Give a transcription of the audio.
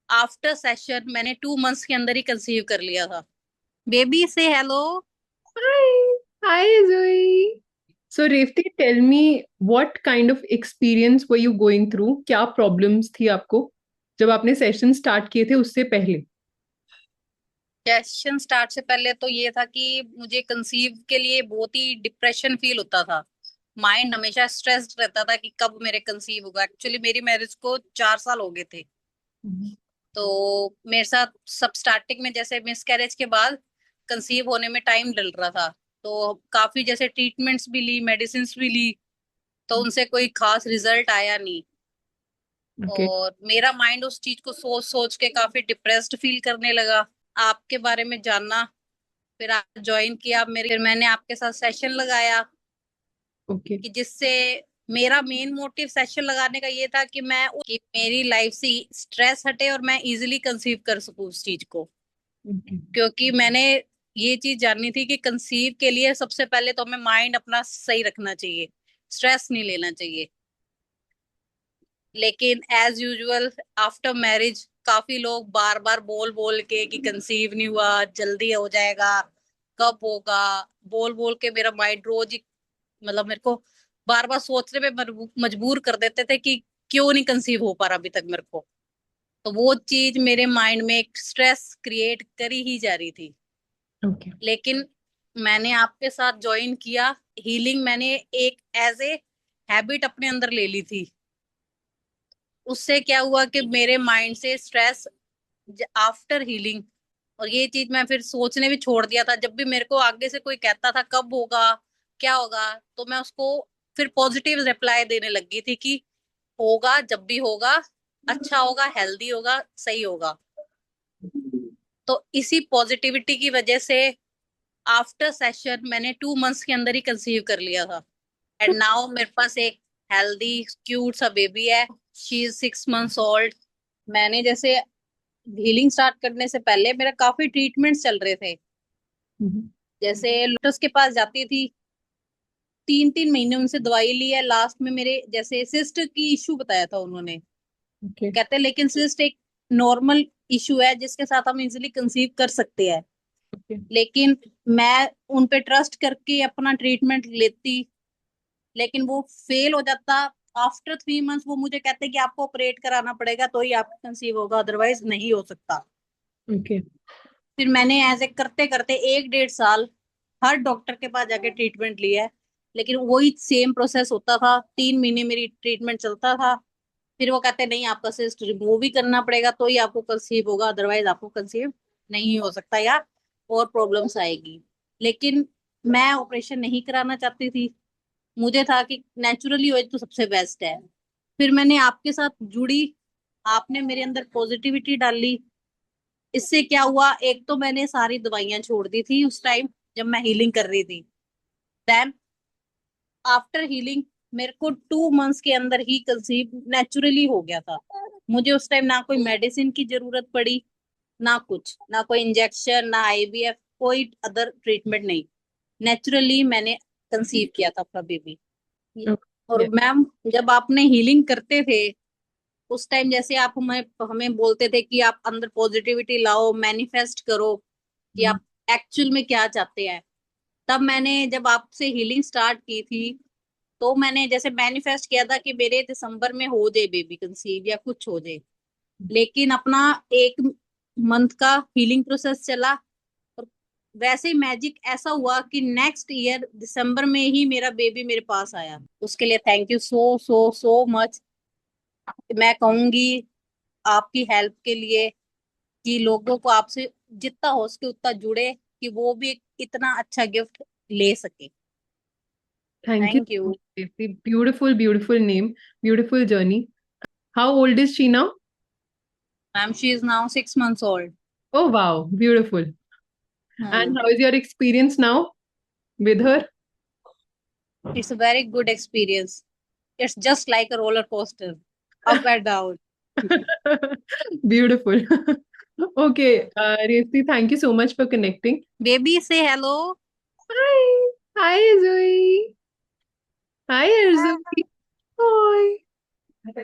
After session मैंने 2 months के अंदर ही कंसीव कर लिया था। बेबी से hello. Hi, hi Zoe. So Revti, tell me what kind of experience were you going through? क्या problems थी आपको जब आपने सेशन स्टार्ट किए थे उससे पहले? सेशन स्टार्ट से पहले तो ये था कि मुझे कंसीव के लिए बहुत ही डिप्रेशन फील होता था। माइंड हमेशा स्ट्रेस्ड रहता था कि कब मेरे कंसीव होगा। एक्चुअली मेरी मैरिज को 4 साल हो गए थे। तो मेरे साथ सब स्टार्टिंग में जैसे मिसकैरेज के बाद कंसीव होने में टाइम डल रहा था। तो काफी जैसे ट्रीटमेंट्स भी ली, मेडिसिन भी ली, तो उनसे कोई खास रिजल्ट आया नहीं। Okay. और मेरा माइंड उस चीज को सोच सोच के काफी डिप्रेस्ड फील करने लगा। आपके बारे में जानना, फिर आप ज्वाइन किया मेरे, फिर मैंने आपके साथ सेशन लगाया Okay. कि जिससे मेरा मेन मोटिव सेशन लगाने का ये था कि कि मेरी लाइफ से स्ट्रेस हटे और मैं इजीली कंसीव कर सकूं उस चीज को। Okay. क्योंकि मैंने ये चीज जाननी थी कि कंसीव के लिए सबसे पहले तो हमें माइंड अपना सही रखना चाहिए, स्ट्रेस नहीं लेना चाहिए। लेकिन एज यूजुअल आफ्टर मैरिज काफी लोग बार बार बोल बोल के कि कंसीव नहीं हुआ, जल्दी हो जाएगा, कब होगा, बोल बोल के मेरा माइंड रोज ही मतलब मेरे को बार बार सोचने पे मजबूर कर देते थे कि क्यों नहीं कंसीव हो पा रहा अभी तक मेरे को। तो वो चीज मेरे माइंड में एक स्ट्रेस क्रिएट करी ही जा रही थी। Okay. लेकिन मैंने आपके साथ ज्वाइन किया। हीलिंग मैंने एक एज ए हैबिट अपने अंदर ले ली थी। उससे क्या हुआ कि मेरे माइंड से स्ट्रेस आफ्टर हीलिंग, और ये चीज मैं फिर सोचने भी छोड़ दिया था। जब भी मेरे को आगे से कोई कहता था कब होगा, क्या होगा, तो मैं उसको फिर पॉजिटिव रिप्लाई देने लगी थी कि होगा, जब भी होगा अच्छा होगा, हेल्दी होगा, सही होगा। तो इसी पॉजिटिविटी की वजह से आफ्टर सेशन मैंने 2 मंथ्स के अंदर ही कंसीव कर लिया था। एंड नाउ मेरे पास एक हेल्दी क्यूट सा बेबी है। She is 6 months old. मैंने जैसे हीलिंग स्टार्ट करने से पहले मेरा काफी ट्रीटमेंट्स चल रहे थे। Mhm. जैसे लोटस के पास जाती थी, 3 3 महीने उनसे दवाई ली है। लास्ट में मेरे जैसे सिस्ट की इशू बताया था उन्होंने। Okay. कहते हैं लेकिन सिस्ट एक नॉर्मल इशू है जिसके साथ हम इजिली कंसीव कर सकते हैं। Okay. लेकिन मैं उन पे ट्रस्ट करके अपना ट्रीटमेंट लेती, लेकिन वो फेल हो जाता। आफ्टर 3 मंथ्स वो मुझे कहते कि आपको ऑपरेट कराना पड़ेगा तो ही आपका कंसीव होगा, अदरवाइज नहीं हो सकता। Okay. फिर मैंने ऐसे करते करते 1 1.5 साल हर डॉक्टर के पास जाके ट्रीटमेंट लिया है। लेकिन वही सेम प्रोसेस होता था। 3 महीने मेरी ट्रीटमेंट चलता था। फिर वो कहते नहीं, आपका सिस्ट रिमूव ही करना पड़ेगा तो ही आपको कंसीव होगा, अदरवाइज आपको कंसीव नहीं हो सकता या और प्रॉब्लम्स आएगी। लेकिन मैं ऑपरेशन नहीं कराना चाहती थी। मुझे था कि नेचुरली हो तो सबसे बेस्ट है। फिर मैंने आपके साथ जुड़ी, आपने मेरे अंदर पॉजिटिविटी डाली। इससे क्या हुआ, एक तो मैंने सारी दवाइयां छोड़ दी थी उस टाइम जब मैं हीलिंग कर रही थी। देन आफ्टर हीलिंग मेरे को 2 मंथ्स के अंदर ही कंसीव नेचुरली हो गया था। मुझे उस टाइम ना कोई मेडिसिन की जरूरत पड़ी, ना कुछ, ना कोई इंजेक्शन, ना आईवीएफ, कोई अदर ट्रीटमेंट नहीं। नेचुरली मैंने कंसीव किया था अपना बेबी। Okay. और Yeah. मैम, जब आपने हीलिंग करते थे उस टाइम जैसे आप हमें हमें बोलते थे कि आप अंदर पॉजिटिविटी लाओ, मैनिफेस्ट करो कि Mhm. आप एक्चुअल में क्या चाहते हैं। तब मैंने जब आपसे हीलिंग स्टार्ट की थी तो मैंने जैसे मैनिफेस्ट किया था कि मेरे दिसंबर में हो जाए बेबी कंसीव या कुछ हो जाए। लेकिन अपना 1 मंथ का हीलिंग प्रोसेस चला, और वैसे ही मैजिक ऐसा हुआ कि नेक्स्ट ईयर दिसंबर में ही मेरा बेबी मेरे पास आया। उसके लिए thank you so so so much. मैं कहूंगी आपकी हेल्प के लिए कि लोगों को आपसे जितना हो सके उतना जुड़े कि वो भी एक इतना अच्छा गिफ्ट ले सके। Thank you thank so you. much, Revti. Beautiful, beautiful name, beautiful journey. How old is she now? Ma'am she is now 6 months old. Oh wow, beautiful. And how is your experience now with her? It's a very good experience. It's just like a roller coaster, up and down. Beautiful. Okay, Revti, thank you so much for connecting. Baby से hello. Hi, hi Zoe. Hi Zoe. Hi.